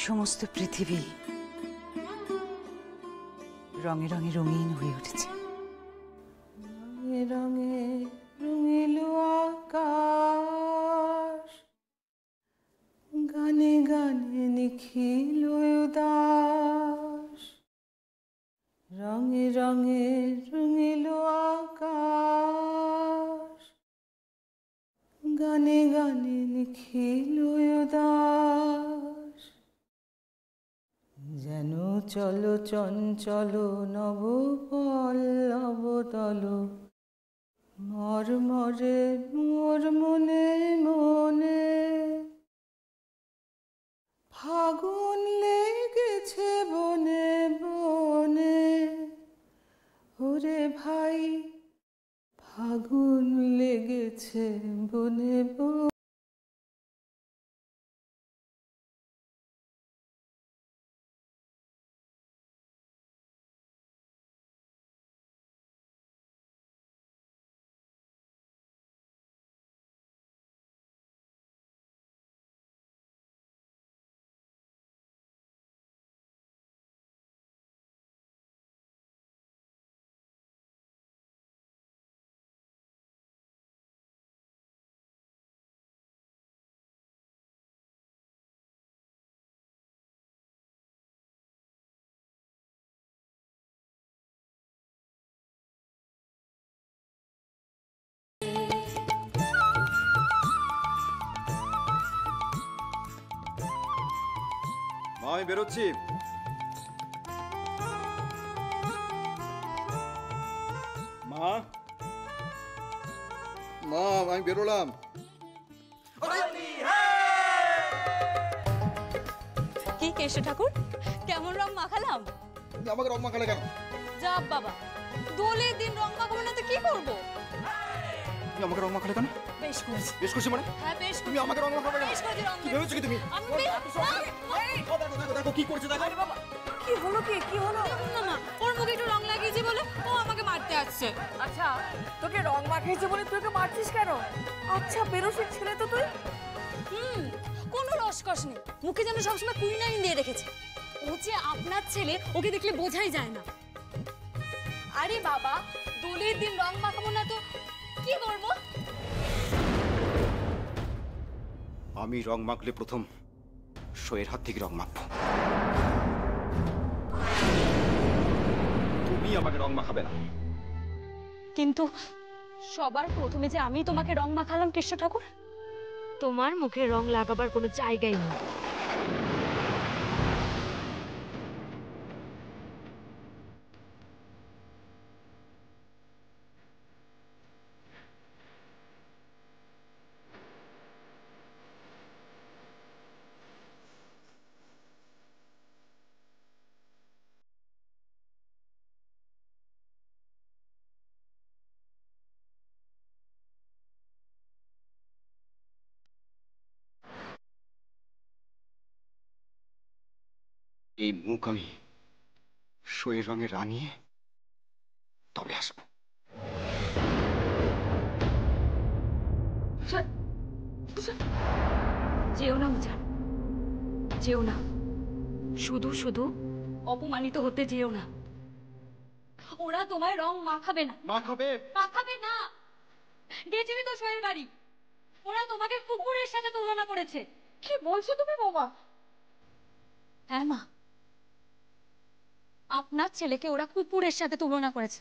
সমস্ত পৃথিবী রঙে রঙে রঙিন হয়ে উঠেছে। রঙে রঙে রঙিল আকাশ, গানে গানে নিখিল উদাস। রঙে রঙে রঙিল আকাশ, গানে গানে নিখিল উদাস। যেন চলো চঞ্চল নব পল্লব তল, মরমরে মোর মনে মনে। ফাগুন লেগেছে বনে বনে, ওরে ভাই ফাগুন লেগেছে বনে বনে। আমি বেরোচ্ছি। মা মা আমি বেরোলাম। কি কেশব ঠাকুর, কেমন রং মাখালাম? আমাকে রং মাখালে কেন? যা বাবা, দোলের দিন রং মাখাবো না তো কি করবো? তুমি আমাকে রং মাখালে কেন? বেশ করেছি। বেশ করছি মানে? হ্যাঁ বেশ। তুমি আমাকে রং মাখাবে কেন? বেশ করেছি রং। কি ভেবেছো কি তুমি? দেখো কি করছে দেখো। বাবা কি হলো? কি হলো? না মা, ওর মুখে একটু রং লাগিয়েছি বলে ও আমাকে মারতে আসছে। আচ্ছা, তোকে রং মাখিয়েছে বলে তুই ওকে মারছিস কেন? আচ্ছা, বেরোসের ছেলে তো তুই। কোনো রসকস নেই, মুখে যেন সবসময় কুইনাইন দিয়ে রেখেছে। ও যে আপনার ছেলে, ওকে দেখলে বোঝাই যায় না। আরে বাবা, দোলের দিন রং মাখাবো না তো কি করবো? আমি রং মাখলে প্রথম শোয়ের হাত থেকে রং মাখবো। তুমি আমাকে রং মাখাবে না। কিন্তু সবার প্রথমে যে আমি তোমাকে রং মাখালাম কৃষ্ণ ঠাকুর, তোমার মুখে রং লাগাবার কোনো জায়গাই নেই। এই মুখ আমি শোয়ের রঙে রাঙিয়ে তবে আসবো। যেও না উজান, যেও না। শুধু শুধু অপমানিত হতে যেও না। ওরা তোমায় রং মাখাবে না। মাখাবে? মাখাবে না। গেছিলি তো শোয়ের বাড়ি, ওরা তোমাকে কুকুরের সাথে তুলনা করেছে। কি বলছো তুমি বৌমা? হ্যাঁ মা, আপনার ছেলেকে ওরা কুকুরের সাথে তুলনা করেছে।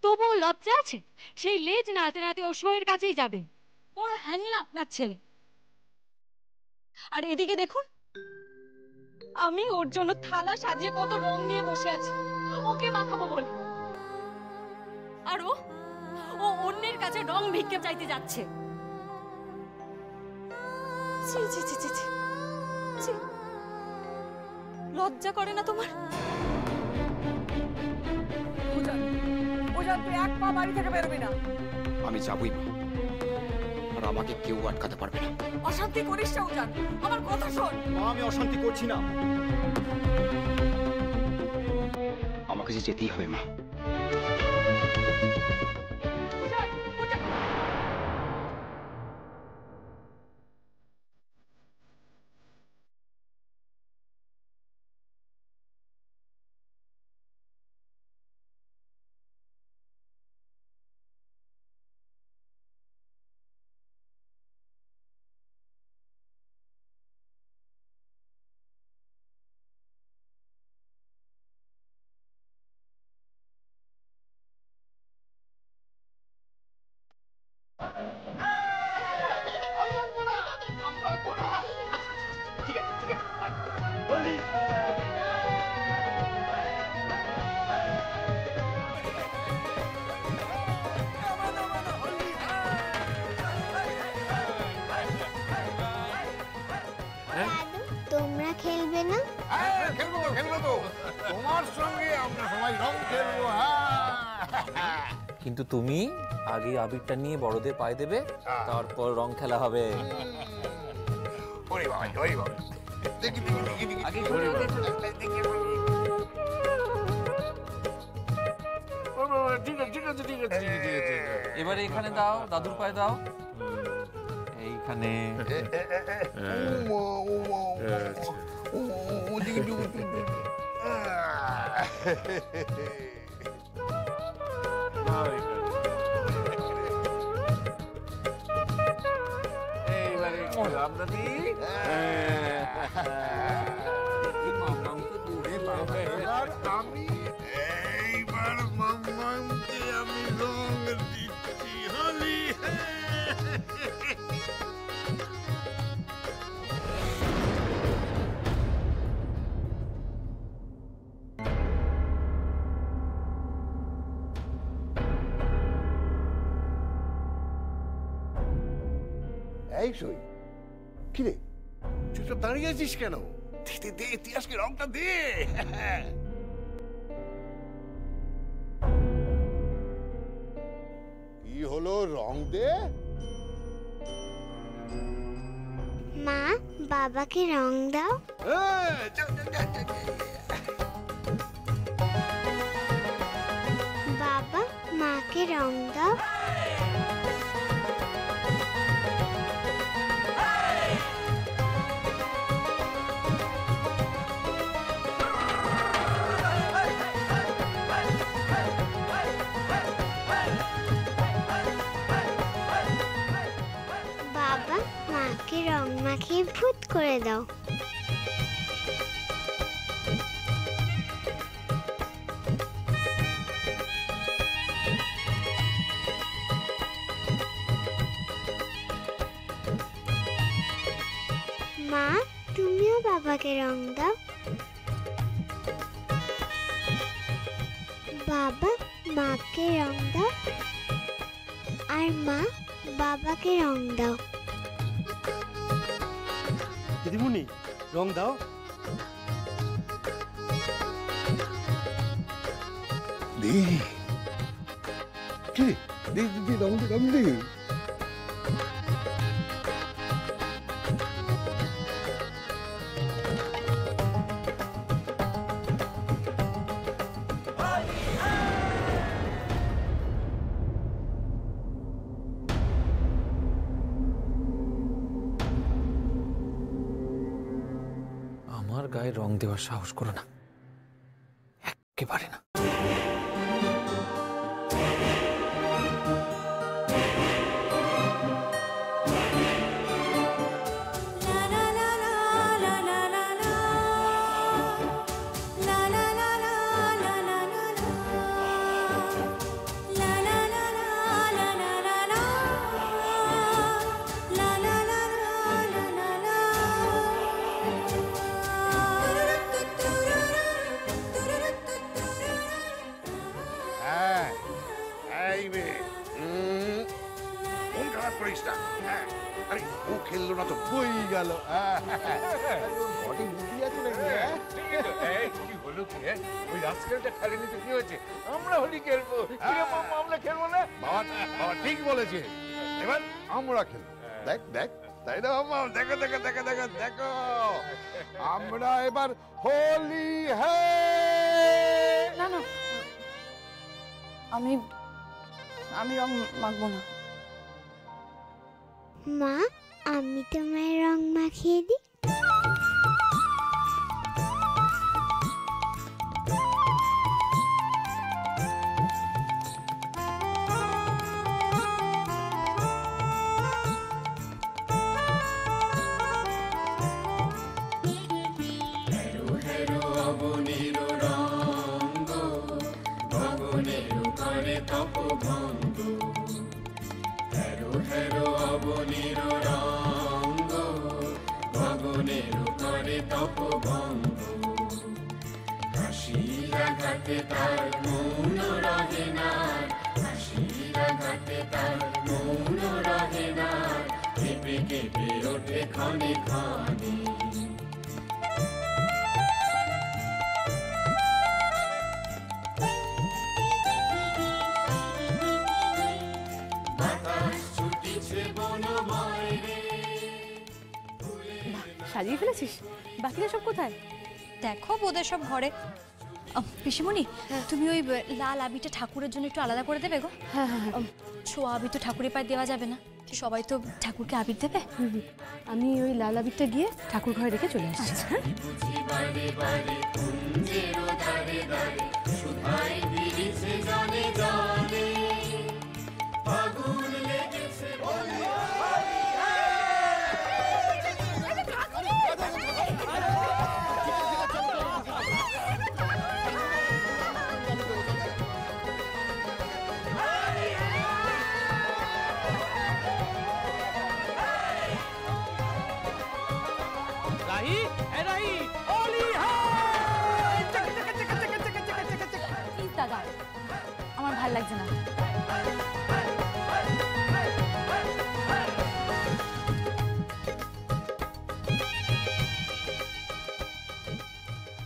তবুও লজ্জা আছে? সেই লেজ নাড়তে নাড়তে ও শোয়ের কাছেই যাবে। ওর হ্যাংলা আপনার ছেলে। আর এদিকে দেখুন, আমি ওর জন্য থালা সাজিয়ে কত রং নিয়ে বসে আছি ওকে মাখাবো বলে। আর ও অন্যের কাছে রং ভিক্ষে চাইতে যাচ্ছে। ছি ছি ছি ছি ছি ছি, লজ্জা করে না তোমার? উজান, তুই এক পা বাড়ি থেকে বেরোবি না। আমি যাবই মা, আর আমাকে কেউ আটকাতে পারবে না। অশান্তি করিস না উজান, আমার কথা শোন। মা আমি অশান্তি করছি না, আমাকে যে যেতেই হবে মা। তোমরা খেলবে না? হ্যাঁ, খেলবো তো তোমার সঙ্গে আমরা সবাই রং খেলবো। হ্যাঁ, কিন্তু তুমি আগে আবিরটা নিয়ে বড়দের পায়ে দেবে, তারপর রং খেলা হবে। ওরে বাবা, ওরে বাবা, দেখি দেখি দেখি দেখি আগে ওরে বাবা, দেখি, ও বাবা, ঠিক আছে ঠিক আছে ঠিক আছে ঠিক আছে, ঠিক আছে। এবারে এখানে দাও, দাদুর পায়ে দাও, এইখানে। উমা, উমা, উমা, ওদিকে ডুবো, ডুবো। এইবারে খেলাম দাদি। এইবার মাম্মাকে আমি রং দিচ্ছি, হলি। এই সই, কি রে চুপচাপ দাঁড়িয়ে আছিস কেন? দে দে, ইতিহাসকে রংটা দে। কি হলো, রং দে। মা, বাবাকে রং দাও। বাবা, মাকে রং দাও। বাবা, মাকে রং মাখিয়ে ভূত করে দাও। মা, তুমিও বাবাকে রং দাও। বাবা, মাকে রং দাও। আর মা, বাবাকে রং দাও। দিদিমণি, রং দাও। দে, কি দে, দে, রং দে, রং দে। আমার গায়ে রং দেওয়ার সাহস করো না, একেবারে না। হ্যাঁ, এই রে, মন খারাপ করিস না। হ্যাঁ, আরে ও খেললো না তো বই গেল। বডি বুদ্ধি আছে নাকি? কি হলো, কি ওই রাজকেলটা খেলেনি তো কি হয়েছে? আমরা হোলি খেলবো। আমরা খেলবো না? বাবা বাবা ঠিক বলেছে, এবার আমরা খেলবো। দেখ দেখ, তাই না মামা? দেখো দেখো দেখো দেখো দেখো, আমরা এবার হোলি। হ্যাঁ, না না, আমি রং মাখবো না। মা, আমি তোমায় রং মাখিয়ে দিই। ফেলেছিস? বাকিরা সব কোথায়? দেখো ওদের সব ঘরে। পিসিমণি, তুমি ওই লাল আবিটা ঠাকুরের জন্য একটু আলাদা করে দেবে গো। হ্যাঁ হ্যাঁ হ্যাঁ, ছোয়া আবি তো ঠাকুরের পায়ে দেওয়া যাবে না, সবাই তো ঠাকুরকে আবির দেবে। আমি ওই লাল আবিরটা গিয়ে ঠাকুর ঘরে রেখে চলে আসছি। হ্যাঁ রাহি, এ রাহি, ওলি হাই! প্লিজ দাদা, আমার ভাল লাগছে না।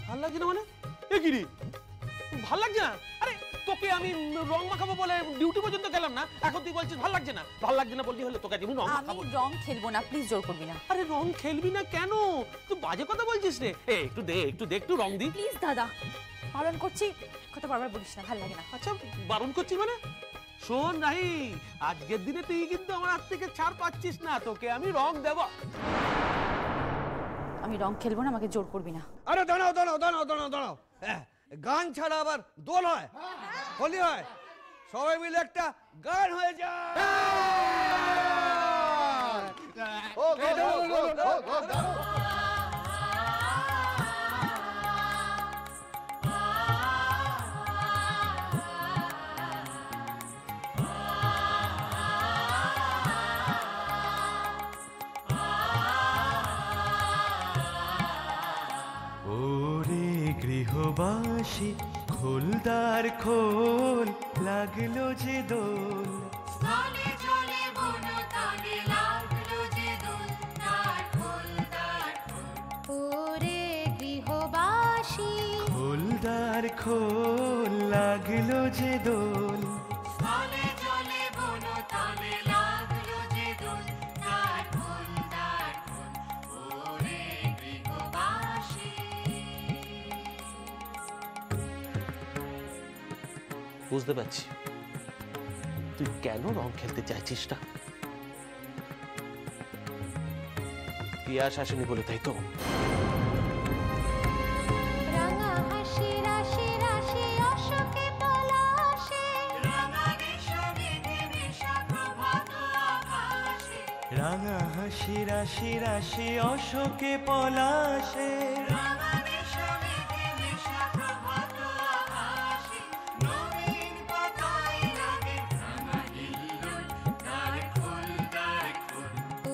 ভাল লাগছে না মানে? এ কি রে? ভাল লাগছে না? আরে তোকে আমি রং মাখাবো বলে ডিউটি পর্যন্ত গেলাম না, এখন তুই বলছিস ভাল লাগছে না? ভাল লাগছে না বললি হলো, তোকে আমি রং মাখাবো। আমি রং খেলবো না, প্লিজ জোর করবি না। আরে রং খেলবি না কেন? তুই বাজে কথা বলছিস রে। একটু দে, একটু রং দি। প্লিজ দাদা, বারণ করছি, কথা বারবার বলিস না, ভালো লাগে না। আচ্ছা, বারণ করছি মানে? শোন রাহি, আজকের দিনে তুই কিন্তু আমার হাত থেকে ছাড় পাচ্ছিস না, তোকে আমি রং দেব। আমি রং খেলবো না, আমাকে জোর করবি না। আরে দাঁড়াও দাঁড়াও দাঁড়াও দাঁড়াও দাঁড়াও, গান ছাড়া আবার দোল হয়, হোলি হয়, সবাই মিলে একটা গান হয়ে যায়। ওরে গৃহবাসী খোলদার খোল, লাগলো যে দোল। ওরে গৃহবাসী খোলদার খোল, লাগলো যে দোল। বুঝতে পারছি তুই কেন রং খেলতে চাইছিস না। পিয়াস আসেনি বলে, তাই তো? রাঙা হাসি রাশি রাশি অশোকে পলাশে, রাঙা হাসি রাশি রাশি অশোকে পলাশে,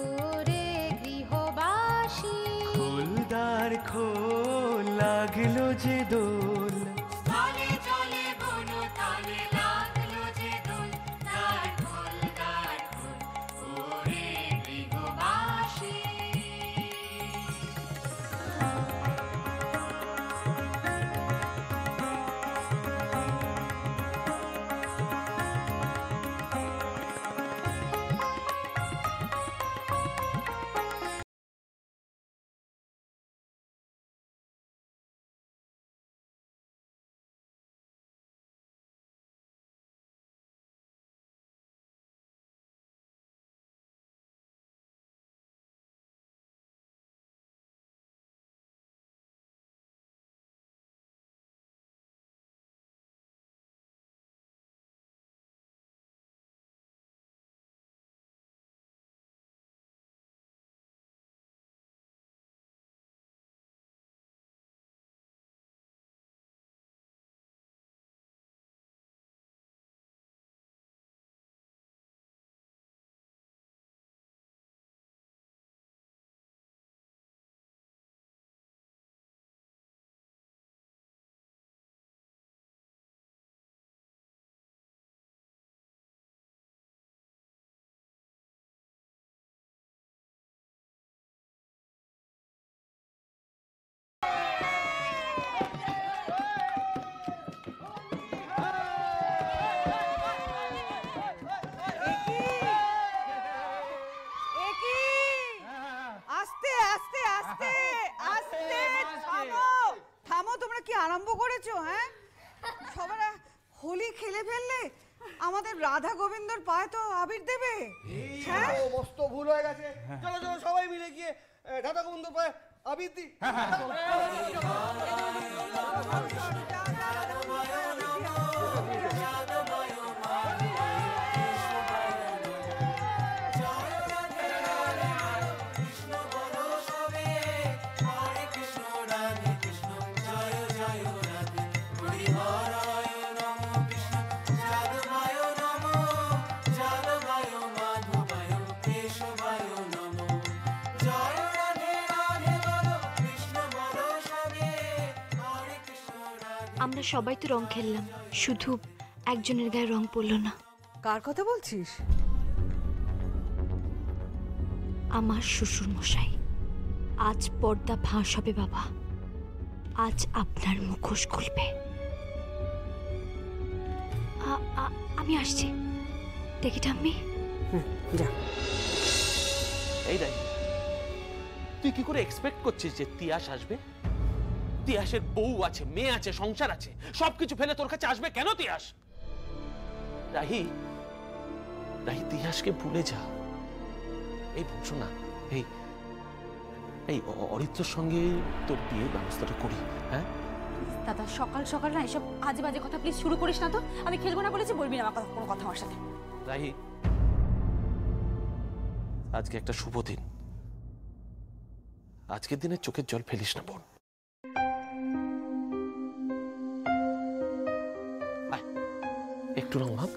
ওরে গৃহবাসী খোলদার খোল, লাগলো যে দোল। কি আরম্ভ করেছো? হ্যাঁ, সবাই হোলি খেলে ফেললে আমাদের রাধা গোবিন্দর পায়ে তো আবির দেবে। হ্যাঁ, মস্ত ভুল হয়ে গেছে। চলো চলো সবাই মিলে গিয়ে রাধা গোবিন্দর পায়ে আবির দিই। আমরা সবাই তো রং খেললাম, শুধু একজনের গায়ে রং পড়লো না। কার কথা বলছিস? আমার শ্বশুর মশাই। আজ পর্দা ফাঁস হবে বাবা, আজ আপনার মুখোশ খুলবে। আমি আসছি, দেখি ঠাম্মি। যা। এই রাই, তুই কি করে এক্সপেক্ট করছিস যে তিয়াস আসবে? তিয়াসের বউ আছে, মেয়ে আছে, সংসার আছে, সবকিছু ফেলে তোর কাছে আসবে কেন তিয়াস? রাহি, রাহি, তিয়াসকে ভুলে যা। এই বলছো না, এই এই অরিত্রর সঙ্গে তোর বিয়ের ব্যবস্থাটা করি। হ্যাঁ দাদা, সকাল সকাল না এসব আজে বাজে কথা প্লিজ শুরু করিস না তো। আমি খেলবো না বলেছি, বলবি না আমার কোনো কথা আমার সাথে। রাহি, আজকে একটা শুভ দিন, আজকের দিনে চোখের জল ফেলিস না বোন। একটু রং ভাগ।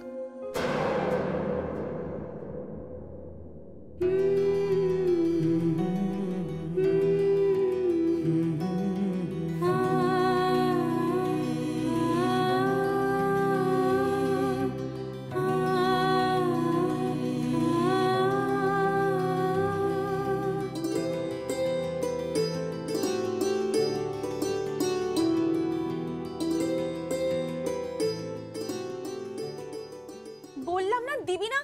বললাম না দিবি না।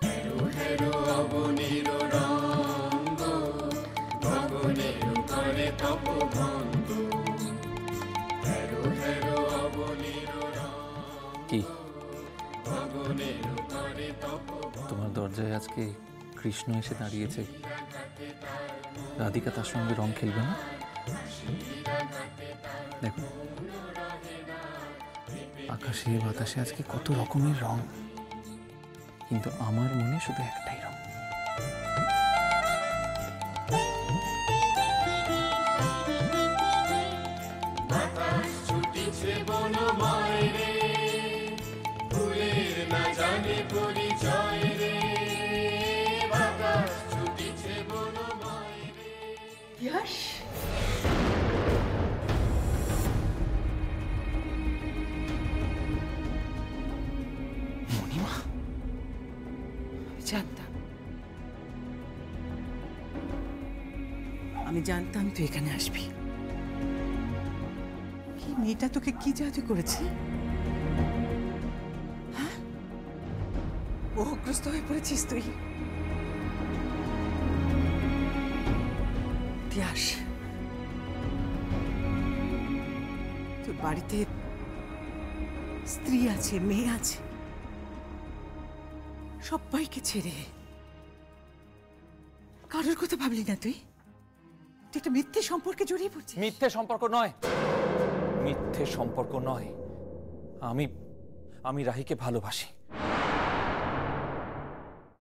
কি তোমার দরজায় আজকে কৃষ্ণ এসে দাঁড়িয়েছে, রাধিকা তার সঙ্গে রং খেলবে না? দেখো আকাশে বাতাসে আজকে কত রকমের রং, কিন্তু আমার মনে শুধু একটাই রং। মণিমা, জানতাম, আমি জানতাম তুই এখানে আসবি। কি মেয়েটা তোকে কি জাদু করেছে? হ্যাঁ, মোহগ্রস্ত হয়ে পড়েছিস তুই। তিয়াস, তোর বাড়িতে স্ত্রী আছে, মেয়ে আছে, সবাইকে ছেড়ে কারোর কথা ভাবলি না তুই? তুই একটা মিথ্যে সম্পর্কে জড়িয়ে পড়ছিস। মিথ্যে সম্পর্ক নয়, মিথ্যে সম্পর্ক নয়। আমি রাহিকে ভালোবাসি।